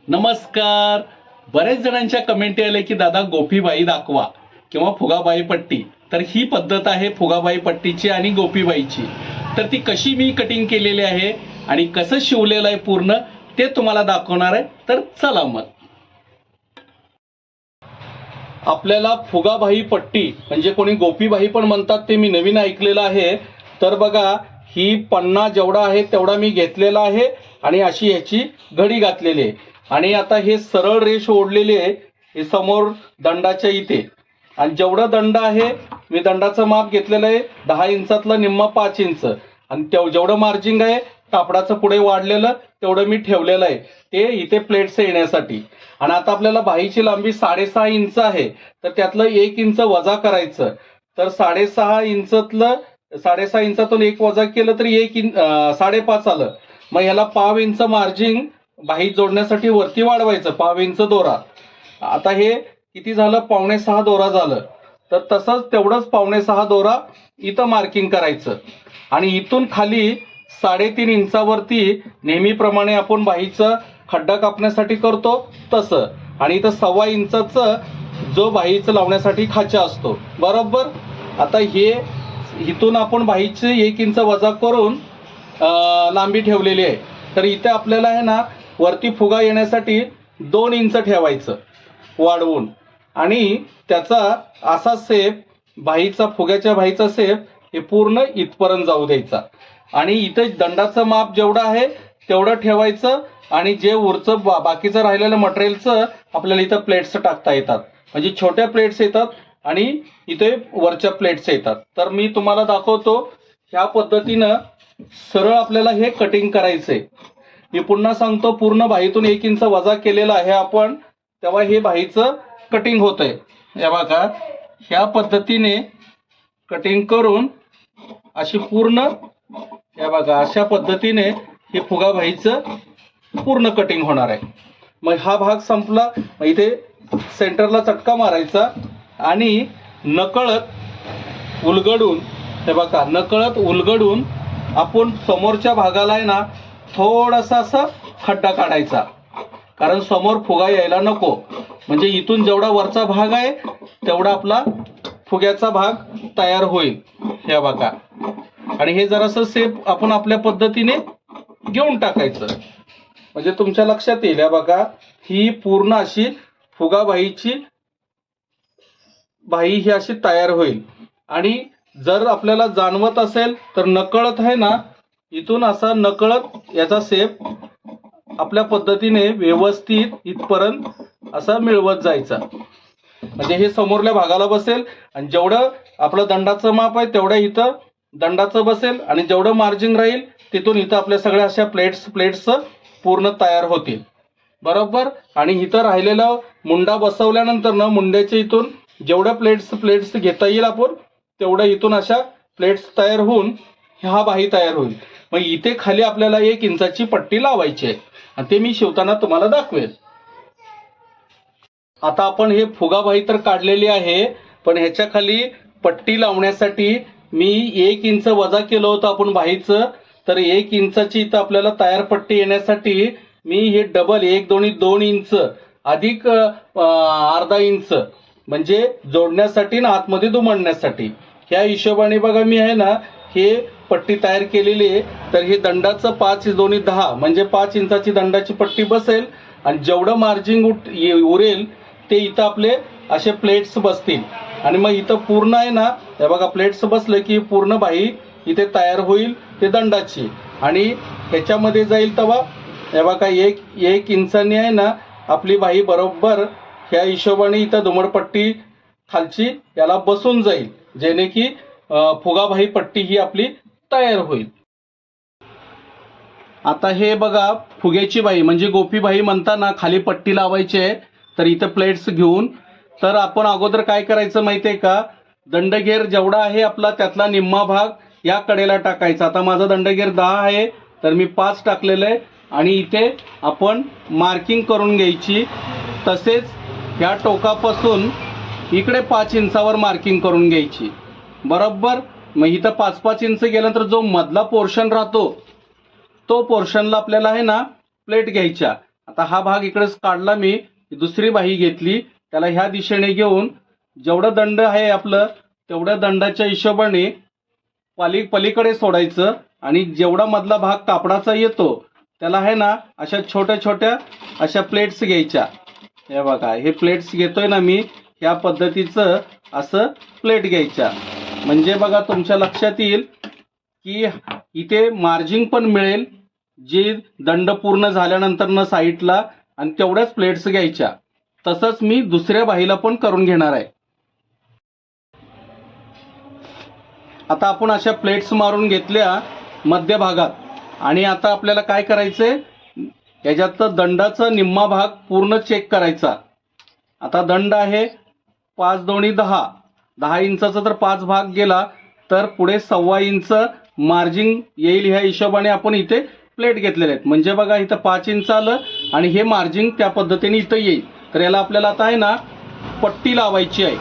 नमस्कार. बरेच जणांच्या कमेंट आले की दादा गोपीबाई दाखवा किंवा फुगाबाई पट्टी. तर ही पद्धत आहे फुगाबाई पट्टीची आणि गोपीबाईची. तर ती कशी मी कटिंग केलेली आहे आणि कसं शिवलेलं आहे पूर्ण ते तुम्हाला दाखवणार आहे. तर चला मग. आपल्याला फुगाबाई पट्टी म्हणजे कोणी गोपीबाई पण म्हणतात ते मी नवीन ऐकलेलं आहे. तर बघा ही पन्ना जेवढा आहे तेवढा मी घेतलेला आहे आणि अशी ह्याची घडी घातलेली आहे. आणि आता हे सरळ रेष ओढलेली आहे हे समोर दंडाच्या इथे. आणि जेवढं दंड आहे मी दंडाचं माप घेतलेलं आहे 10 इंचातलं निम्मा 5 इंच. आणि जेवढं मार्जिंग आहे कापडाचं पुढे वाढलेलं तेवढं मी ठेवलेलं आहे ते इथे प्लेट्स येण्यासाठी. आणि आता आपल्याला बाहीची लांबी 6.5 इंच आहे तर त्यातलं 1 इंच वजा करायचं. तर 6.5 इंचातून 1 वजा केलं तरी 5.5 आलं. मग ह्याला पाव इंच मार्जिंग बाही जोडण्यासाठी वरती वाढवायचं, पाव इंच दोरा. आता हे किती झालं, 5.25 दोरा झालं. तर तसंच तेवढंच 5.25 दोरा इथं मार्किंग करायचं. आणि इथून खाली 3.5 इंचावरती नेहमीप्रमाणे आपण बाहीचं खड्डा कापण्यासाठी करतो तसं. आणि इथं 1.25 इंचाचं जो बाहीचं लावण्यासाठी खाचा असतो बरोबर. आता हे इथून आपण बाहीचे 1 इंच वजा करून लांबी ठेवलेली आहे. तर इथे आपल्याला आहे ना वरती फुगा येण्यासाठी 2 इंच ठेवायचं वाढवून. आणि त्याचा असा सेप फुग्याच्या बाहीचा सेप हे पूर्ण इथपर्यंत जाऊ द्यायचा. आणि इथे दंडाचं माप जेवढं आहे तेवढं ठेवायचं. आणि जे उरचं बाकीचं राहिलेलं मटेरियलचं आपल्याला इथं प्लेट्स टाकता येतात. म्हणजे छोट्या प्लेट्स येतात आणि इथे वरच्या प्लेट्स येतात. तर मी तुम्हाला दाखवतो ह्या पद्धतीनं सरळ आपल्याला हे कटिंग करायचंय. मी पुन्हा सांगतो पूर्ण बाहीतून 1 इंच वजा केलेला आहे आपण तेव्हा हे बाहीचं कटिंग होतंय. हे बघा ह्या पद्धतीने कटिंग करून अशी पूर्ण हे बघा अशा पद्धतीने हे फुगा बाहीचं पूर्ण कटिंग होणार आहे. मग हा भाग संपला. मग इथे सेंटरला चटका मारायचा आणि नकळत उलगडून हे बघा नकळत उलगडून आपण समोरच्या भागाला आहे ना थोडासा असा खड्डा काढायचा. कारण समोर फुगा यायला नको. म्हणजे इथून जेवढा वरचा भाग आहे तेवढा आपला फुग्याचा भाग तयार होईल. हे बघा. आणि हे जरासं सेप आपण आपल्या पद्धतीने घेऊन टाकायचं म्हणजे तुमच्या लक्षात येईल. हे बघा ही पूर्ण अशी फुगाबाईची बाही ही अशी तयार होईल. आणि जर आपल्याला जाणवत असेल तर नकळत आहे ना इथून असा नकळत याचा सेप आपल्या पद्धतीने व्यवस्थित इथपर्यंत असा मिळवत जायचा. म्हणजे हे समोरल्या भागाला बसेल आणि जेवढं आपलं दंडाचं माप आहे तेवढं इथं दंडाचं बसेल. आणि जेवढं मार्जिन राहील तिथून इथं आपल्या सगळ्या अशा प्लेट्स पूर्ण तयार होतील बरोबर. आणि इथं राहिलेलं मुंडा बसवल्यानंतर ना मुंड्याच्या इथून जेवढ्या प्लेट्स घेता येईल आपण तेवढं इथून अशा प्लेट्स तयार होऊन हा बाही तयार होईल. मग इथे खाली आपल्याला 1 इंचाची पट्टी लावायची आहे आणि ते मी शिवताना तुम्हाला दाखवेल. आता आपण हे फुगाबाई तर काढलेली आहे पण ह्याच्या खाली पट्टी लावण्यासाठी मी 1 इंच वजा केलं होतं आपण बाहीचं. तर 1 इंचाची इथं आपल्याला तयार पट्टी येण्यासाठी मी हे डबल 1 2 इंच अधिक अर्धा इंच म्हणजे जोडण्यासाठी ना आतमध्ये दुमडण्यासाठी ह्या हिशोबाने बघा मी आहे ना हे पट्टी तयार केलेली आहे. तर हे दंडाचं 5 2 10 म्हणजे 5 इंचाची दंडाची पट्टी बसेल. आणि जेवढं मार्जिन उरेल ते इथं आपले असे प्लेट्स बसतील. आणि मग इथं पूर्ण आहे ना हे बघा प्लेट्स बसले की पूर्ण बाही इथे तयार होईल ते दंडाची. आणि ह्याच्यामध्ये जाईल तेव्हा हे बघा 1 इंचाने आहे ना आपली बाही बरोबर ह्या हिशोबाने इथं दुमडपट्टी खालची याला बसून जाईल जेणे की फुगाबाई पट्टी ही आपली तयार होईल. आता हे बघा फुग्याची बाई म्हणजे गोपीबाई म्हणताना खाली पट्टी लावायची आहे. तर इथं प्लेट्स घेऊन तर आपण अगोदर काय करायचं माहिती आहे का, दंडगेर जेवढा आहे आपला त्यातला निम्मा भाग या कडेला टाकायचा. आता माझा दंडगेर 10 आहे तर मी 5 टाकलेलं आहे. आणि इथे आपण मार्किंग करून घ्यायची. तसेच ह्या टोकापासून इकडे 5 इंचावर मार्किंग करून घ्यायची बरोबर. मग इथं 5 इंच गेल्यानंतर जो मधला पोर्शन राहतो तो पोर्शनला आपल्याला आहे ना प्लेट घ्यायच्या. आता हा भाग इकडेच काढला मी, दुसरी बाही घेतली, त्याला ह्या दिशेने घेऊन जेवढं दंड आहे आपलं तेवढ्या दंडाच्या हिशोबाने पलीकडे सोडायचं आणि जेवढा मधला भाग कापडाचा येतो त्याला आहे ना अशा छोट्या छोट्या अशा प्लेट्स घ्यायच्या. हे बघा, हे प्लेट्स घेतोय ना मी, ह्या पद्धतीचं असं प्लेट घ्यायच्या. म्हणजे बघा तुमच्या लक्षात येईल की इथे मार्जिंग पण मिळेल जी दंड पूर्ण झाल्यानंतर न साईडला, आणि तेवढ्याच प्लेट्स घ्यायच्या. तसंच मी दुसऱ्या बाहीला पण करून घेणार आहे. आता आपण अशा प्लेट्स मारून घेतल्या मध्यभागात, आणि आता आपल्याला काय करायचंय, याच्यात दंडाचा निम्मा भाग पूर्ण चेक करायचा. आता दंड आहे 5 दोन्ही 10 इंचाचा, तर 5 भाग गेला तर पुढे 1.25 इंच मार्जिंग येईल. ह्या हिशोबाने आपण इथे प्लेट घेतलेले आहेत. म्हणजे बघा इथं 5 इंच आलं आणि हे मार्जिंग त्या पद्धतीने इथं येईल. तर याला आपल्याला आता आहे ना पट्टी लावायची आहे.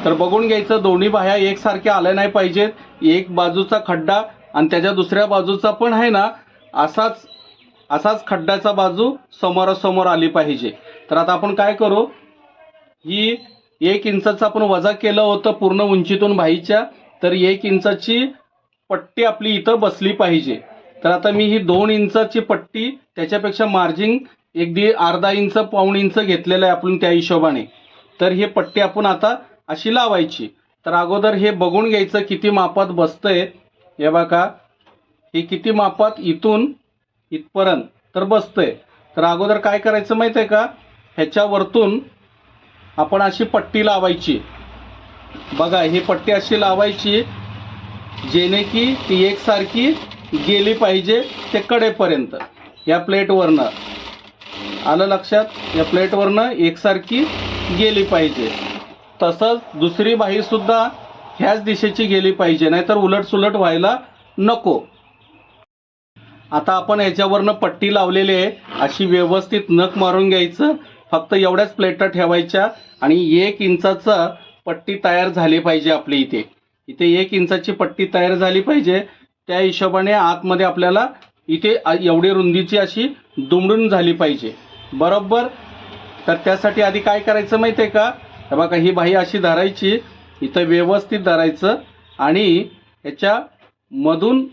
तर बघून घ्यायचं, दोन्ही बाह्या एकसारख्या आल्या नाही पाहिजेत. एक बाजूचा खड्डा आणि त्याच्या दुसऱ्या बाजूचा पण आहे ना असाच खड्ड्याचा बाजू समोरासमोर आली पाहिजे. तर आता आपण काय करू, ही 1 इंचाचं आपण वजा केलं होतं पूर्ण उंचीतून बाहीच्या, तर 1 इंचाची पट्टी आपली इथं बसली पाहिजे. तर आता मी ही 2 इंचाची पट्टी, त्याच्यापेक्षा मार्जिंग अर्धा इंच पाऊण इंच घेतलेलं आहे आपण त्या हिशोबाने. तर ही पट्टी आपण आता अशी लावायची. तर अगोदर हे बघून घ्यायचं किती मापात बसतंय. हे बघा, हे किती मापात इथून इथपर्यंत तर बसतंय. तर अगोदर काय करायचं माहिती आहे का, ह्याच्यावरतून आपण अशी पट्टी लावायची. बघा, ही पट्टी अशी लावायची जेणे की ती एकसारखी गेली पाहिजे ते कडेपर्यंत. या प्लेटवरनं आलं लक्षात, या प्लेटवरनं एकसारखी गेली पाहिजे. तसंच दुसरी बाही सुद्धा ह्याच दिशेची गेली पाहिजे, नाहीतर उलटसुलट व्हायला नको. आता आपण याच्यावरनं पट्टी लावलेली आहे, अशी व्यवस्थित नख मारून घ्यायचं. फक्त एवढ्याच प्लेटा ठेवायच्या आणि 1 इंचाचा पट्टी तयार झाली पाहिजे आपली. इथे 1 इंचाची पट्टी तयार झाली पाहिजे. त्या हिशोबाने आतमध्ये आपल्याला इथे एवढी रुंदीची अशी दुमडून झाली पाहिजे, बरोबर. तर त्यासाठी आधी काय करायचं माहिती आहे का, बघा ही बाही अशी धरायची, इथं व्यवस्थित धरायचं आणि ह्याच्या मधून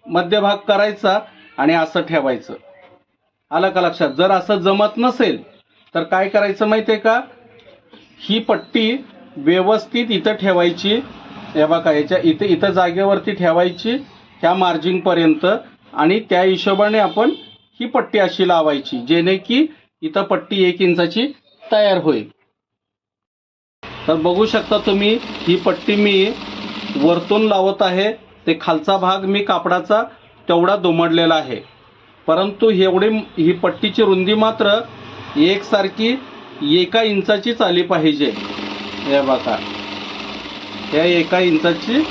मध्यभाग करायचा आणि असं ठेवायचं. आलं का लक्षात. जर असं जमत नसेल तर काय करायचं माहिती आहे का, ही पट्टी व्यवस्थित इथं ठेवायची. हे बघा, इथं जागेवरती ठेवायची ह्या मार्जिंगपर्यंत, आणि त्या हिशोबाने आपण ही पट्टी अशी लावायची जेणे की इथं पट्टी 1 इंचाची तयार होईल. तर बघू शकता तुम्ही, ही पट्टी मी वरतून लावत आहे. ते खालचा भाग मी कापडाचा तेवढा दुमडलेला आहे, परंतु ही पट्टीची रुंदी मात्र एकसारखी 1 इंचाचीच आली पाहिजे. हे बघा, या 1 इंचाची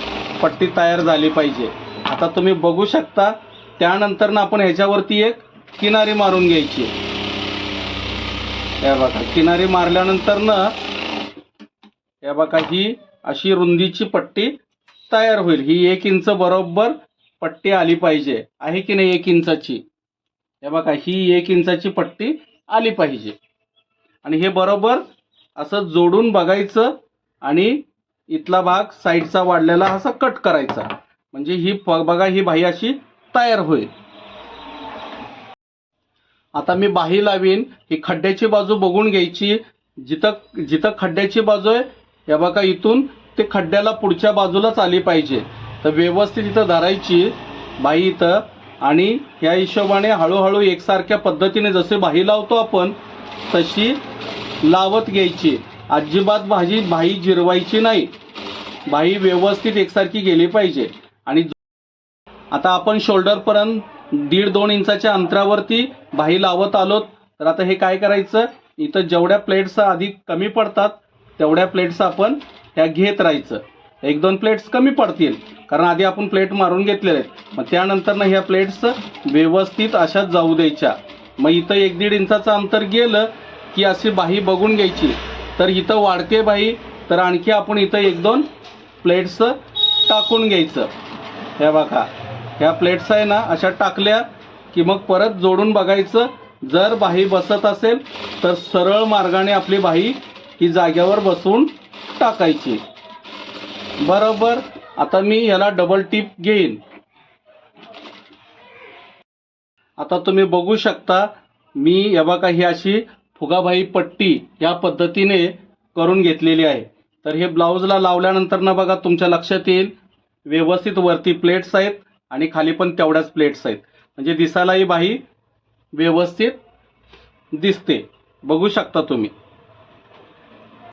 पट्टी तयार झाली पाहिजे. आता तुम्ही बघू शकता. त्यानंतर ना आपण ह्याच्यावरती एक किनारी मारून घ्यायची. हे बघा, किनारी मारल्यानंतर ना हे बघा ही अशी रुंदीची पट्टी तयार होईल. ही 1 इंच बरोबर पट्टी आली पाहिजे, आहे की नाही 1 इंचाची. हे बघा, ही 1 इंचाची पट्टी आली पाहिजे. आणि हे बरोबर असं जोडून बघायचं आणि इथला भाग साईडचा वाढलेला असा कट करायचा. म्हणजे ही बघा, ही बाही अशी तयार होईल. आता मी बाही लावीन. ही खड्ड्याची बाजू बघून घ्यायची. जिथं खड्ड्याची बाजू आहे, हे बघा, इथून ते खड्ड्याला पुढच्या बाजूलाच आली पाहिजे. तर व्यवस्थित इथं धरायची बाही इथं, आणि ह्या हिशोबाने हळूहळू एकसारख्या पद्धतीने जसे बाही लावतो आपण तशी लावत घ्यायची. अजिबात बाही जिरवायची नाही. बाही व्यवस्थित एकसारखी गेली पाहिजे. आणि आता आपण शोल्डरपर्यंत 1.5-2 इंचाच्या अंतरावरती बाही लावत आलोत. तर आता हे काय करायचं, इथं जेवढ्या प्लेट्स आधी कमी पडतात तेवढ्या प्लेट्स आपण ह्या घेत राहायचं. 1-2 प्लेट्स कमी पडतील कारण आधी आपण प्लेट मारून घेतलेले आहेत. मग त्यानंतर ना ह्या प्लेट्स व्यवस्थित अशाच जाऊ द्यायच्या. मग इथं 1-1.5 इंचाचं अंतर गेलं की अशी बाही बघून घ्यायची. तर इथं वाढते बाही, तर आणखी आपण इथं 1-2 प्लेट्स टाकून घ्यायचं. हे बघा, ह्या प्लेट्स आहे ना अशा टाकल्या की मग परत जोडून बघायचं जर बाही बसत असेल तर सरळ मार्गाने आपली बाही ही जाग्यावर बसवून टाकायची. बरोबर. आता मी याला डबल टिप घेईन. आता तुम्ही बघू शकता मी या बघा ही अशी फुगाबाई पट्टी या पद्धतीने करून घेतलेली आहे. तर हे ब्लाऊजला लावल्यानंतर ना बघा तुमच्या लक्षात येईल व्यवस्थित वरती प्लेट्स आहेत आणि खाली पण तेवढ्याच प्लेट्स आहेत, म्हणजे दिसायला ही बाही व्यवस्थित दिसते. बघू शकता तुम्ही.